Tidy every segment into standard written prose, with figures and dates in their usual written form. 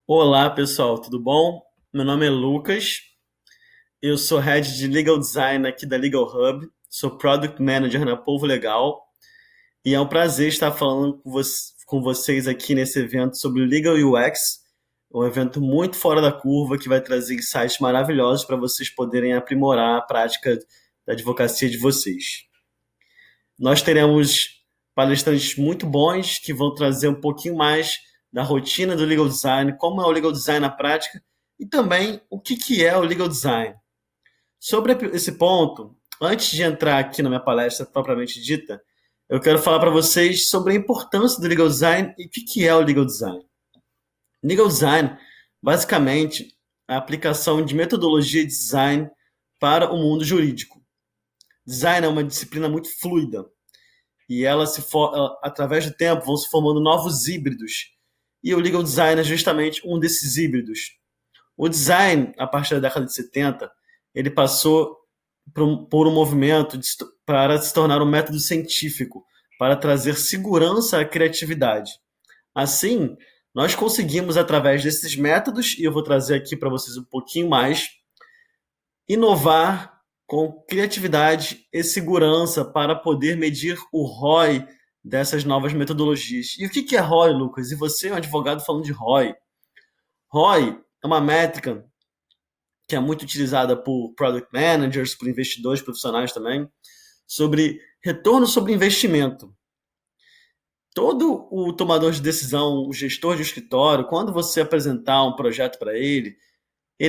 Olá, pessoal, tudo bom? Meu nome é Lucas, eu sou Head de Legal Design aqui da Legal Hub, sou Product Manager na Polvo Legal e é um prazer estar falando com vocês aqui nesse evento sobre Legal UX, um evento muito fora da curva que vai trazer insights maravilhosos para vocês poderem aprimorar a prática da advocacia de vocês. Nós teremos palestrantes muito bons que vão trazer um pouquinho mais da rotina do legal design, como é o legal design na prática e também o que é o legal design. Sobre esse ponto, antes de entrar aqui na minha palestra propriamente dita, eu quero falar para vocês sobre a importância do legal design e o que é o legal design. Legal design, basicamente, é a aplicação de metodologia de design para o mundo jurídico. Design é uma disciplina muito fluida, e através do tempo vão se formando novos híbridos. E o legal design é justamente um desses híbridos. O design, a partir da década de 70, ele passou por um movimento para se tornar um método científico, para trazer segurança à criatividade. Assim, nós conseguimos, através desses métodos, e eu vou trazer aqui para vocês um pouquinho mais, inovar com criatividade e segurança para poder medir o ROI dessas novas metodologias. E o que é ROI, Lucas? E você é um advogado falando de ROI. ROI é uma métrica que é muito utilizada por product managers, por investidores profissionais também, sobre retorno sobre investimento. Todo o tomador de decisão, o gestor de escritório, quando você apresentar um projeto para ele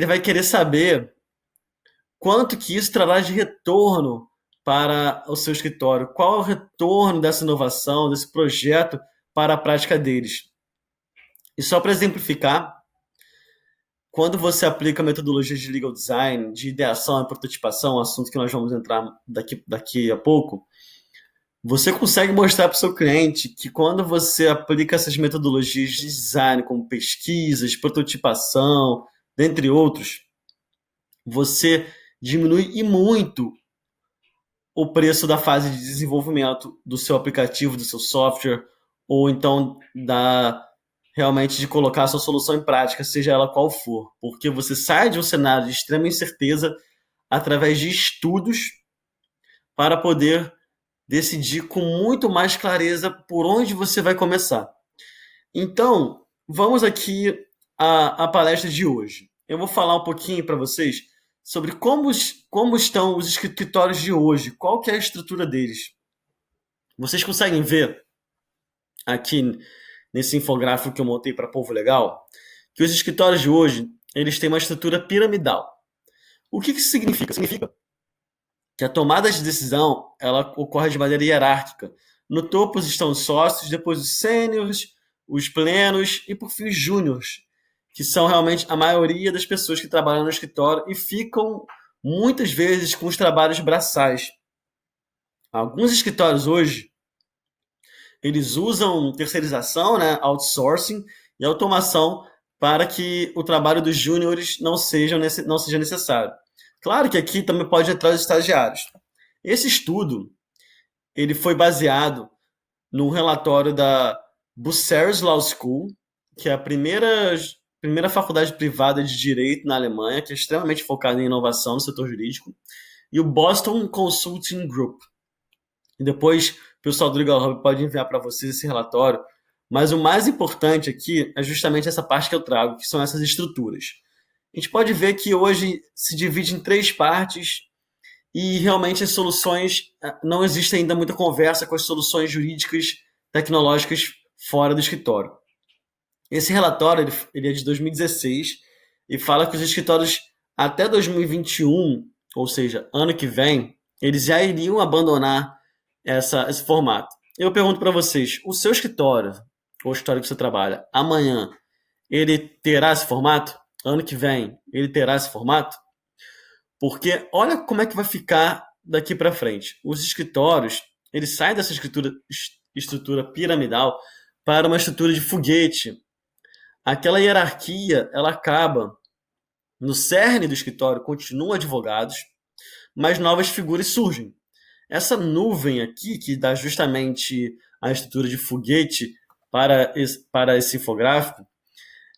vai querer saber quanto que isso trará de retorno para o seu escritório, qual é o retorno dessa inovação, desse projeto para a prática deles. E só para exemplificar, quando você aplica metodologias de legal design, de ideação e prototipação, assunto que nós vamos entrar daqui a pouco, você consegue mostrar para o seu cliente que quando você aplica essas metodologias de design, como pesquisas, prototipação, dentre outros, você diminui e muito o preço da fase de desenvolvimento do seu aplicativo, do seu software, ou então realmente de colocar a sua solução em prática, seja ela qual for. Porque você sai de um cenário de extrema incerteza através de estudos para poder decidir com muito mais clareza por onde você vai começar. Então, vamos aqui à palestra de hoje. Eu vou falar um pouquinho para vocês sobre como estão os escritórios de hoje, qual que é a estrutura deles. Vocês conseguem ver aqui nesse infográfico que eu montei para Povo Legal que os escritórios de hoje eles têm uma estrutura piramidal. O que isso significa? Significa que a tomada de decisão ela ocorre de maneira hierárquica. No topo estão os sócios, depois os sêniores, os plenos e, por fim, os júniores, que são realmente a maioria das pessoas que trabalham no escritório e ficam muitas vezes com os trabalhos braçais. Alguns escritórios hoje eles usam terceirização, né, outsourcing e automação para que o trabalho dos júniores não seja necessário. Claro que aqui também pode entrar os estagiários. Esse estudo ele foi baseado num relatório da Bucerius Law School, que é a primeira faculdade privada de direito na Alemanha, que é extremamente focada em inovação no setor jurídico, e o Boston Consulting Group. E depois o pessoal do Legal Hub pode enviar para vocês esse relatório. Mas o mais importante aqui é justamente essa parte que eu trago, que são essas estruturas. A gente pode ver que hoje se divide em três partes e realmente as soluções, não existe ainda muita conversa com as soluções jurídicas tecnológicas fora do escritório. Esse relatório ele é de 2016 e fala que os escritórios até 2021, ou seja, ano que vem, eles já iriam abandonar esse formato. Eu pergunto para vocês, o seu escritório, ou o escritório que você trabalha, amanhã, ele terá esse formato? Ano que vem, ele terá esse formato? Porque olha como é que vai ficar daqui para frente. Os escritórios, eles saem dessa estrutura piramidal para uma estrutura de foguete. Aquela hierarquia, ela acaba. No cerne do escritório continuam advogados, mas novas figuras surgem. Essa nuvem aqui, que dá justamente a estrutura de foguete para esse infográfico,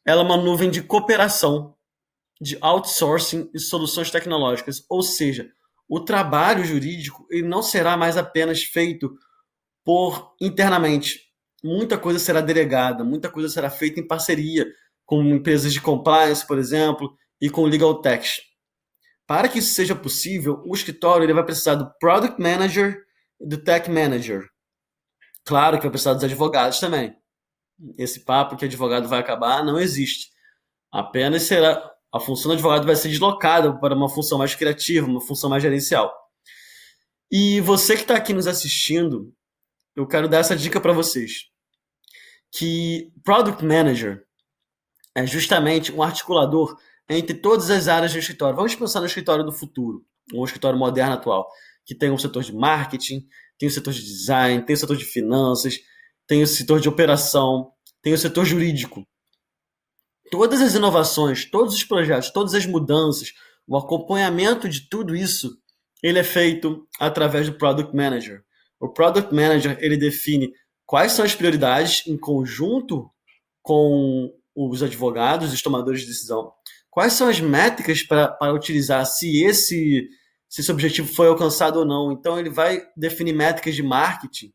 ela é uma nuvem de cooperação, de outsourcing e soluções tecnológicas. Ou seja, o trabalho jurídico ele não será mais apenas feito por internamente. Muita coisa será delegada, muita coisa será feita em parceria com empresas de compliance, por exemplo, e com legal techs. Para que isso seja possível, o escritório ele vai precisar do Product Manager e do Tech Manager. Claro que vai precisar dos advogados também. Esse papo que advogado vai acabar não existe. Apenas será a função do advogado vai ser deslocada para uma função mais criativa, uma função mais gerencial. E você que está aqui nos assistindo, eu quero dar essa dica para vocês, que Product Manager é justamente um articulador entre todas as áreas do escritório. Vamos pensar no escritório do futuro, ou escritório moderno atual, que tem um setor de marketing, tem o setor de design, tem o setor de finanças, tem o setor de operação, tem o setor jurídico. Todas as inovações, todos os projetos, todas as mudanças, o acompanhamento de tudo isso, ele é feito através do Product Manager. O Product Manager, ele define quais são as prioridades em conjunto com os advogados, os tomadores de decisão, quais são as métricas para utilizar se esse objetivo foi alcançado ou não. Então, ele vai definir métricas de marketing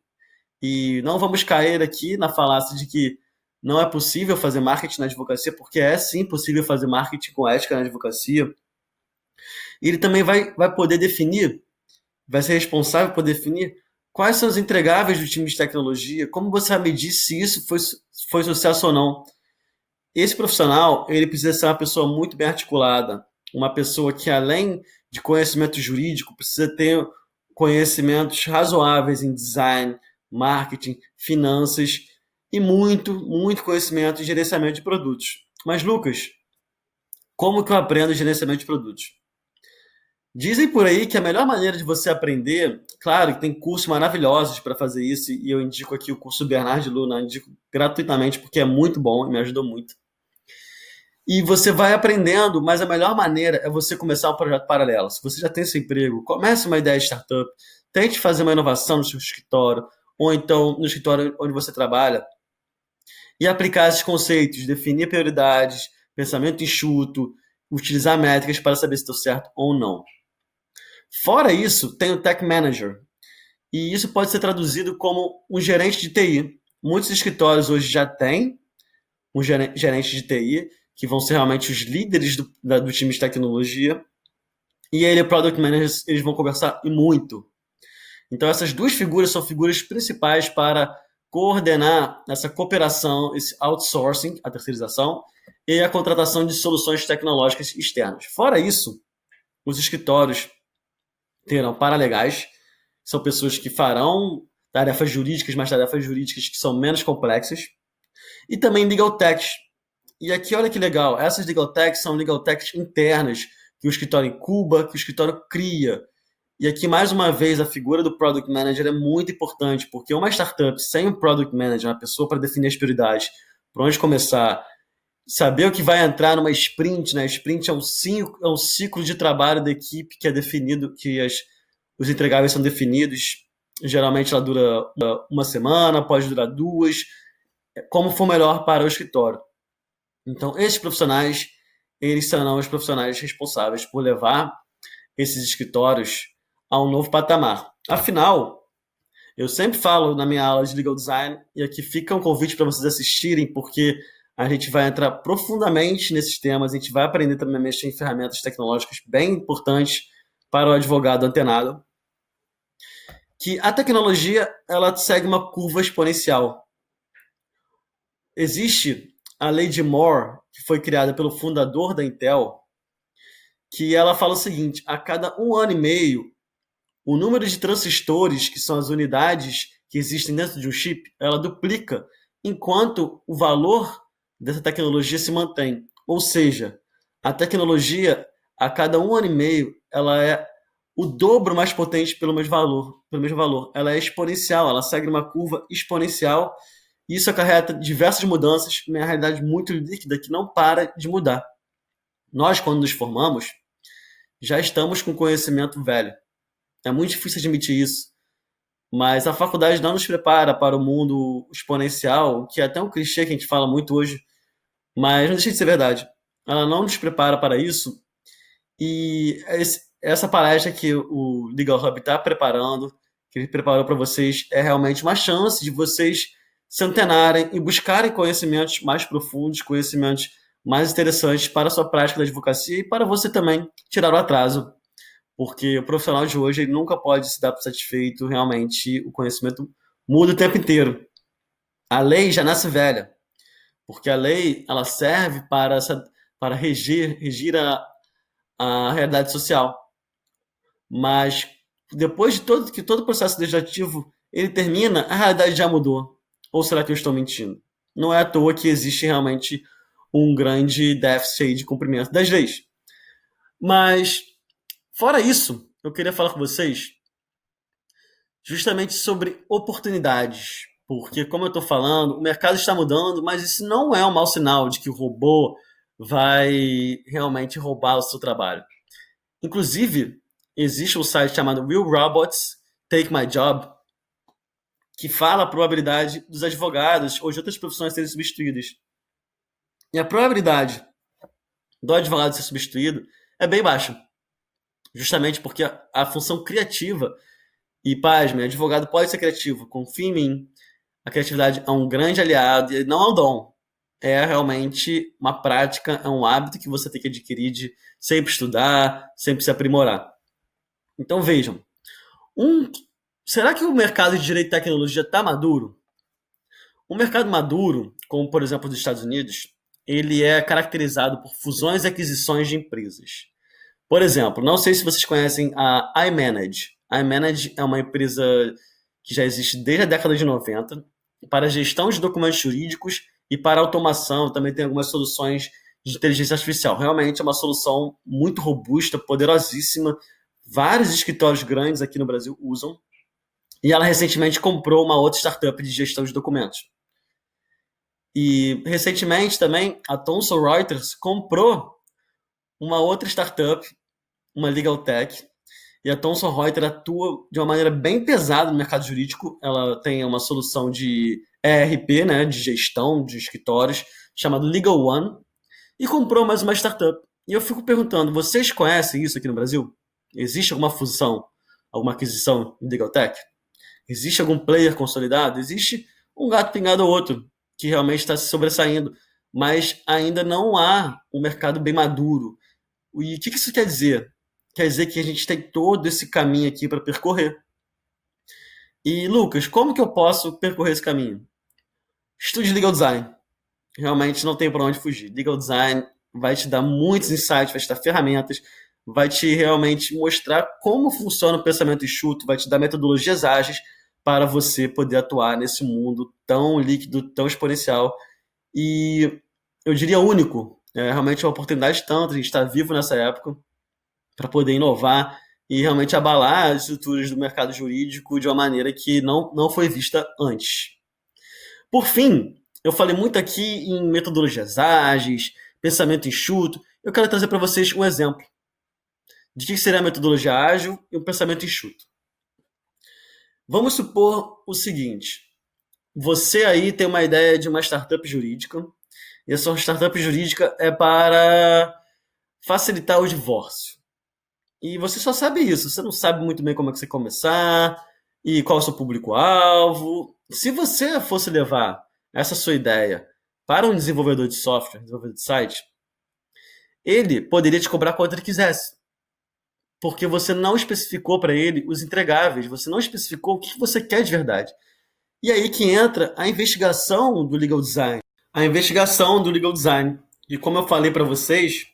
e não vamos cair aqui na falácia de que não é possível fazer marketing na advocacia, porque é sim possível fazer marketing com ética na advocacia. E ele também vai poder definir, vai ser responsável por definir quais são os entregáveis do time de tecnologia, como você vai medir se isso foi sucesso ou não. Esse profissional, ele precisa ser uma pessoa muito bem articulada, uma pessoa que, além de conhecimento jurídico, precisa ter conhecimentos razoáveis em design, marketing, finanças e muito, muito conhecimento em gerenciamento de produtos. Mas, Lucas, como que eu aprendo gerenciamento de produtos? Dizem por aí que a melhor maneira de você aprender, claro que tem cursos maravilhosos para fazer isso, e eu indico aqui o curso Bernard Luna, indico gratuitamente porque é muito bom e me ajudou muito. E você vai aprendendo, mas a melhor maneira é você começar um projeto paralelo. Se você já tem seu emprego, comece uma ideia de startup, tente fazer uma inovação no seu escritório, ou então no escritório onde você trabalha, e aplicar esses conceitos, definir prioridades, pensamento enxuto, utilizar métricas para saber se deu certo ou não. Fora isso, tem o Tech Manager, e isso pode ser traduzido como um gerente de TI. Muitos escritórios hoje já têm um gerente de TI, que vão ser realmente os líderes do time de tecnologia, e ele e o Product Manager, eles vão conversar e muito. Então essas duas figuras são figuras principais para coordenar essa cooperação, esse outsourcing, a terceirização, e a contratação de soluções tecnológicas externas. Fora isso, os escritórios terão paralegais, são pessoas que farão tarefas jurídicas, mas tarefas jurídicas que são menos complexas, e também legal techs. E aqui, olha que legal, essas legal techs são legal techs internas, que o escritório incuba, que o escritório cria. E aqui, mais uma vez, a figura do Product Manager é muito importante, porque uma startup sem um Product Manager, uma pessoa para definir as prioridades, por onde começar, saber o que vai entrar numa sprint, né? Sprint é um ciclo de trabalho da equipe que é definido, que os entregáveis são definidos. Geralmente ela dura uma semana, pode durar 2, como for melhor para o escritório. Então, esses profissionais, eles serão os profissionais responsáveis por levar esses escritórios a um novo patamar. Afinal, eu sempre falo na minha aula de Legal Design, e aqui fica um convite para vocês assistirem, porque a gente vai entrar profundamente nesses temas, a gente vai aprender também a mexer em ferramentas tecnológicas bem importantes para o advogado antenado, que a tecnologia ela segue uma curva exponencial. Existe a lei de Moore, que foi criada pelo fundador da Intel, que ela fala o seguinte: a cada 1 ano e meio, o número de transistores, que são as unidades que existem dentro de um chip, ela duplica, enquanto o valor dessa tecnologia se mantém. Ou seja, a tecnologia, a cada 1 ano e meio, ela é o dobro mais potente pelo mesmo valor. Ela é exponencial, ela segue uma curva exponencial. Isso acarreta diversas mudanças, uma realidade muito líquida que não para de mudar. Nós, quando nos formamos, já estamos com conhecimento velho. É muito difícil admitir isso, mas a faculdade não nos prepara para o mundo exponencial, que é até um clichê que a gente fala muito hoje, mas não deixa de ser verdade. Ela não nos prepara para isso e essa palestra que o Legal Hub está preparando, que ele preparou para vocês, é realmente uma chance de vocês se antenarem e buscarem conhecimentos mais profundos, conhecimentos mais interessantes para a sua prática da advocacia e para você também tirar o atraso, porque o profissional de hoje ele nunca pode se dar por satisfeito, realmente o conhecimento muda o tempo inteiro. A lei já nasce velha, porque a lei ela serve para regir a realidade social. Mas depois de todo o processo legislativo ele termina, a realidade já mudou. Ou será que eu estou mentindo? Não é à toa que existe realmente um grande déficit aí de cumprimento das leis. Mas, fora isso, eu queria falar com vocês justamente sobre oportunidades. Porque, como eu estou falando, o mercado está mudando, mas isso não é um mau sinal de que o robô vai realmente roubar o seu trabalho. Inclusive, existe um site chamado Will Robots Take My Job, que fala a probabilidade dos advogados ou de outras profissões serem substituídas. E a probabilidade do advogado ser substituído é bem baixa, justamente porque a função criativa, e pasme, advogado pode ser criativo, confie em mim, a criatividade é um grande aliado e não é um dom. É realmente uma prática, é um hábito que você tem que adquirir de sempre estudar, sempre se aprimorar. Então vejam, um, será que o mercado de direito e tecnologia está maduro? O mercado maduro, como por exemplo os Estados Unidos, ele é caracterizado por fusões e aquisições de empresas. Por exemplo, não sei se vocês conhecem a iManage. A iManage é uma empresa que já existe desde a década de 90 para gestão de documentos jurídicos e para automação. Também tem algumas soluções de inteligência artificial. Realmente é uma solução muito robusta, poderosíssima. Vários escritórios grandes aqui no Brasil usam. E ela recentemente comprou uma outra startup de gestão de documentos. E recentemente também a Thomson Reuters comprou uma outra startup, uma legal tech, e a Thomson Reuters atua de uma maneira bem pesada no mercado jurídico. Ela tem uma solução de ERP, né, de gestão de escritórios, chamado Legal One, e comprou mais uma startup. E eu fico perguntando, vocês conhecem isso aqui no Brasil? Existe alguma fusão, alguma aquisição de legal tech? Existe algum player consolidado? Existe um gato pingado ou outro que realmente está se sobressaindo, mas ainda não há um mercado bem maduro. E o que isso quer dizer? Quer dizer que a gente tem todo esse caminho aqui para percorrer. E, Lucas, como que eu posso percorrer esse caminho? Estude Legal Design. Realmente não tem para onde fugir. Legal Design vai te dar muitos insights, vai te dar ferramentas, vai te realmente mostrar como funciona o pensamento enxuto, vai te dar metodologias ágeis para você poder atuar nesse mundo tão líquido, tão exponencial e eu diria único. É realmente uma oportunidade tanto, a gente está vivo nessa época para poder inovar e realmente abalar as estruturas do mercado jurídico de uma maneira que não foi vista antes. Por fim, eu falei muito aqui em metodologias ágeis, pensamento enxuto. Eu quero trazer para vocês um exemplo de que seria a metodologia ágil e o pensamento enxuto. Vamos supor o seguinte: você aí tem uma ideia de uma startup jurídica, e essa startup jurídica é para facilitar o divórcio. E você só sabe isso, você não sabe muito bem como é que você começar e qual é o seu público-alvo. Se você fosse levar essa sua ideia para um desenvolvedor de software, desenvolvedor de site, ele poderia te cobrar quanto ele quisesse. Porque você não especificou para ele os entregáveis, você não especificou o que você quer de verdade. E aí que entra a investigação do legal design. A investigação do legal design. E como eu falei para vocês,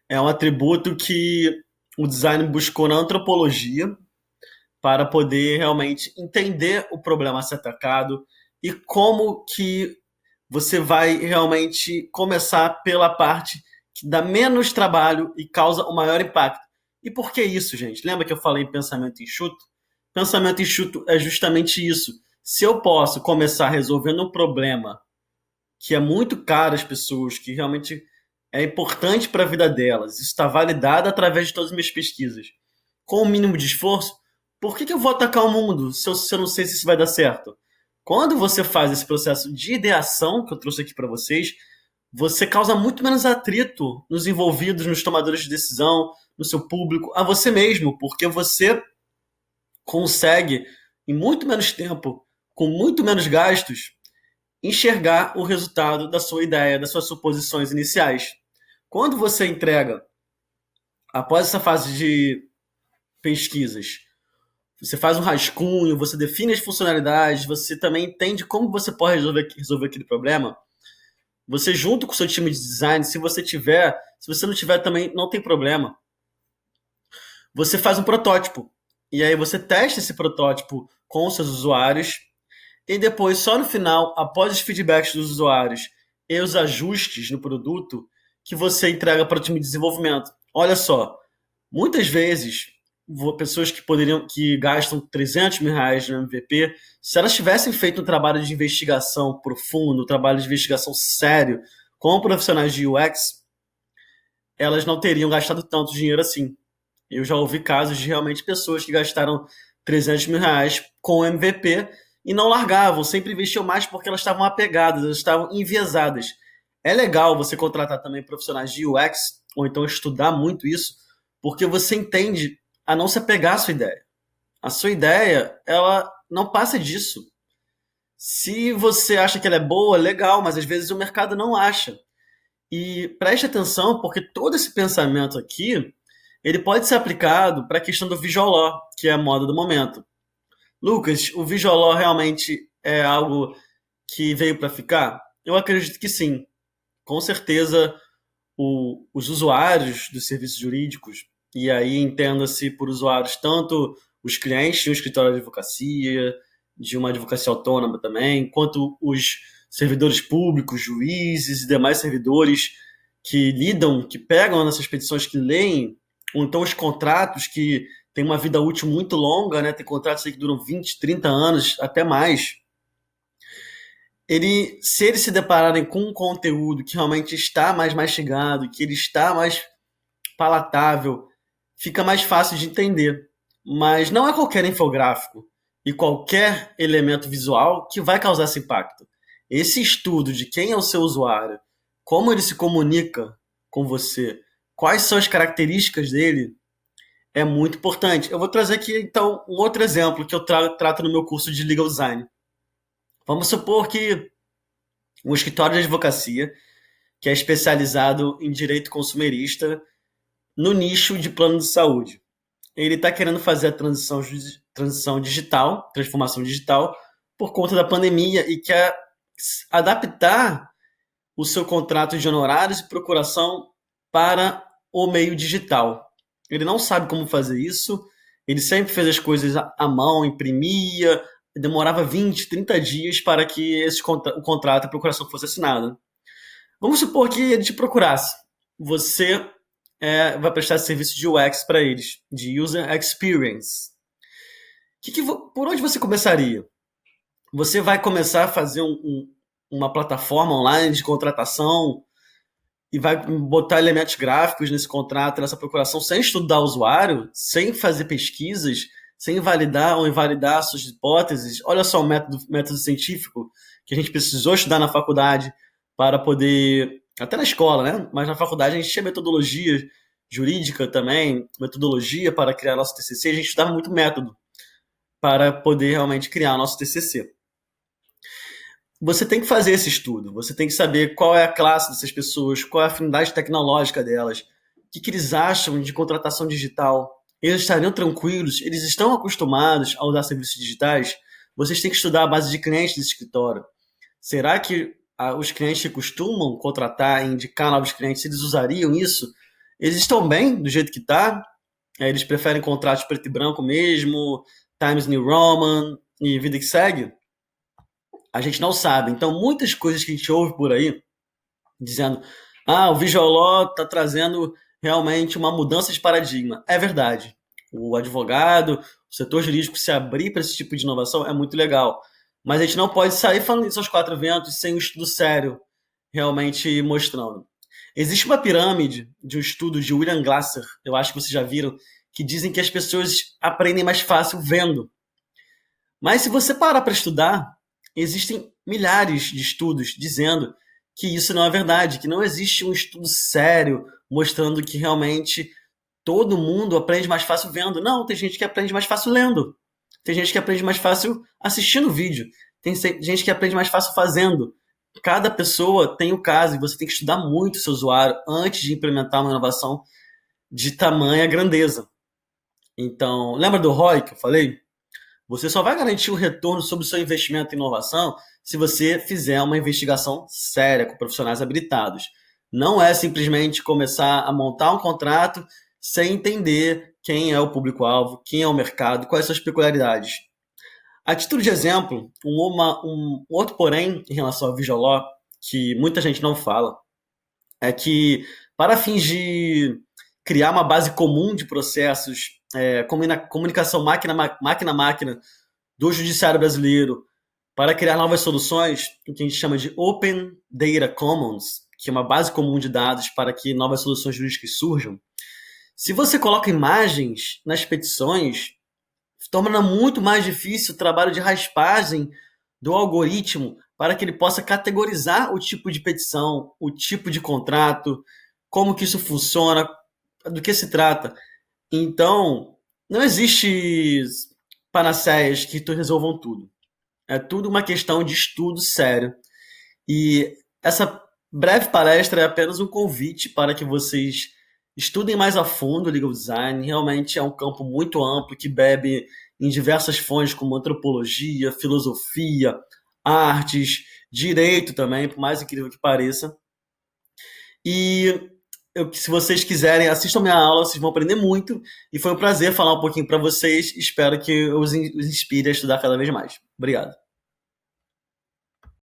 é um atributo que o design buscou na antropologia para poder realmente entender o problema a ser atacado e como que você vai realmente começar pela parte que dá menos trabalho e causa o maior impacto. E por que isso, gente? Lembra que eu falei em pensamento enxuto? Pensamento enxuto é justamente isso. Se eu posso começar resolvendo um problema que é muito caro às pessoas, que realmente é importante para a vida delas, isso está validado através de todas as minhas pesquisas, com o mínimo de esforço, por que eu vou atacar o mundo se eu não sei se isso vai dar certo? Quando você faz esse processo de ideação que eu trouxe aqui para vocês, você causa muito menos atrito nos envolvidos, nos tomadores de decisão, no seu público, a você mesmo, porque você consegue, em muito menos tempo, com muito menos gastos, enxergar o resultado da sua ideia, das suas suposições iniciais. Quando você entrega, após essa fase de pesquisas, você faz um rascunho, você define as funcionalidades, você também entende como você pode resolver aquele problema. Você junto com o seu time de design, se você não tiver também, não tem problema. Você faz um protótipo. E aí você testa esse protótipo com os seus usuários. E depois, só no final, após os feedbacks dos usuários e os ajustes no produto, que você entrega para o time de desenvolvimento. Olha só, muitas vezes, pessoas que gastam R$ 300 mil no MVP, se elas tivessem feito um trabalho de investigação profundo, um trabalho de investigação sério, com profissionais de UX, elas não teriam gastado tanto dinheiro assim. Eu já ouvi casos de realmente pessoas que gastaram R$ 300 mil com o MVP e não largavam, sempre investiam mais porque elas estavam apegadas, elas estavam enviesadas. É legal você contratar também profissionais de UX, ou então estudar muito isso, porque você entende a não se apegar à sua ideia. A sua ideia, ela não passa disso. Se você acha que ela é boa, legal, mas às vezes o mercado não acha. E preste atenção, porque todo esse pensamento aqui, ele pode ser aplicado para a questão do visual law, que é a moda do momento. Lucas, o visual law realmente é algo que veio para ficar? Eu acredito que sim. Com certeza, os usuários dos serviços jurídicos, e aí entenda-se por usuários tanto os clientes de um escritório de advocacia, de uma advocacia autônoma também, quanto os servidores públicos, juízes e demais servidores que lidam, que pegam nessas petições, que leem, ou então os contratos que têm uma vida útil muito longa, né? Tem contratos aí que duram 20, 30 anos, até mais. Se eles se depararem com um conteúdo que realmente está mais mastigado, que ele está mais palatável, fica mais fácil de entender. Mas não é qualquer infográfico e qualquer elemento visual que vai causar esse impacto. Esse estudo de quem é o seu usuário, como ele se comunica com você, quais são as características dele, é muito importante. Eu vou trazer aqui, então, um outro exemplo que eu trato no meu curso de Legal Design. Vamos supor que um escritório de advocacia que é especializado em direito consumerista no nicho de plano de saúde. Ele está querendo fazer a transição digital, transformação digital, por conta da pandemia e quer adaptar o seu contrato de honorários e procuração para o meio digital. Ele não sabe como fazer isso, ele sempre fez as coisas à mão, imprimia, demorava 20, 30 dias para que o contrato e a procuração fosse assinada. Vamos supor que ele te procurasse. Você vai prestar serviço de UX para eles, de User Experience. Por onde você começaria? Você vai começar a fazer uma plataforma online de contratação e vai botar elementos gráficos nesse contrato, nessa procuração, sem estudar o usuário, sem fazer pesquisas, sem validar ou invalidar suas hipóteses. Olha só o método científico que a gente precisou estudar na faculdade para poder, até na escola, né? Mas na faculdade a gente tinha metodologia jurídica também, metodologia para criar nosso TCC, a gente estudava muito método para poder realmente criar nosso TCC. Você tem que fazer esse estudo, você tem que saber qual é a classe dessas pessoas, qual é a afinidade tecnológica delas, o que eles acham de contratação digital. Eles estariam tranquilos? Eles estão acostumados a usar serviços digitais? Vocês têm que estudar a base de clientes desse escritório. Será que os clientes que costumam contratar e indicar novos clientes, eles usariam isso? Eles estão bem do jeito que está? Eles preferem contratos preto e branco mesmo, Times New Roman e vida que segue? A gente não sabe. Então, muitas coisas que a gente ouve por aí, dizendo o Visual Law está trazendo realmente uma mudança de paradigma. É verdade. O advogado, o setor jurídico se abrir para esse tipo de inovação é muito legal. Mas a gente não pode sair falando isso aos quatro ventos sem um estudo sério realmente mostrando. Existe uma pirâmide de um estudo de William Glasser, eu acho que vocês já viram, que dizem que as pessoas aprendem mais fácil vendo. Mas se você parar para estudar, existem milhares de estudos dizendo que isso não é verdade, que não existe um estudo sério mostrando que realmente todo mundo aprende mais fácil vendo. Não, tem gente que aprende mais fácil lendo. Tem gente que aprende mais fácil assistindo vídeo. Tem gente que aprende mais fácil fazendo. Cada pessoa tem o caso e você tem que estudar muito o seu usuário antes de implementar uma inovação de tamanha grandeza. Então, lembra do ROI que eu falei? Você só vai garantir o retorno sobre o seu investimento em inovação se você fizer uma investigação séria com profissionais habilitados. Não é simplesmente começar a montar um contrato sem entender quem é o público-alvo, quem é o mercado, quais são as peculiaridades. A título de exemplo, um outro porém em relação ao Visual Law, que muita gente não fala, é que para fins de criar uma base comum de processos, comunicação máquina-máquina do judiciário brasileiro, para criar novas soluções, o que a gente chama de Open Data Commons, que é uma base comum de dados para que novas soluções jurídicas surjam. Se você coloca imagens nas petições, torna muito mais difícil o trabalho de raspagem do algoritmo para que ele possa categorizar o tipo de petição, o tipo de contrato, como que isso funciona, do que se trata. Então, não existe panaceias que resolvam tudo. É tudo uma questão de estudo sério. E essa breve palestra é apenas um convite para que vocês estudem mais a fundo o legal design. Realmente é um campo muito amplo que bebe em diversas fontes, como antropologia, filosofia, artes, direito também, por mais incrível que pareça. E se vocês quiserem, assistam minha aula, vocês vão aprender muito. E foi um prazer falar um pouquinho para vocês. Espero que eu os inspire a estudar cada vez mais. Obrigado.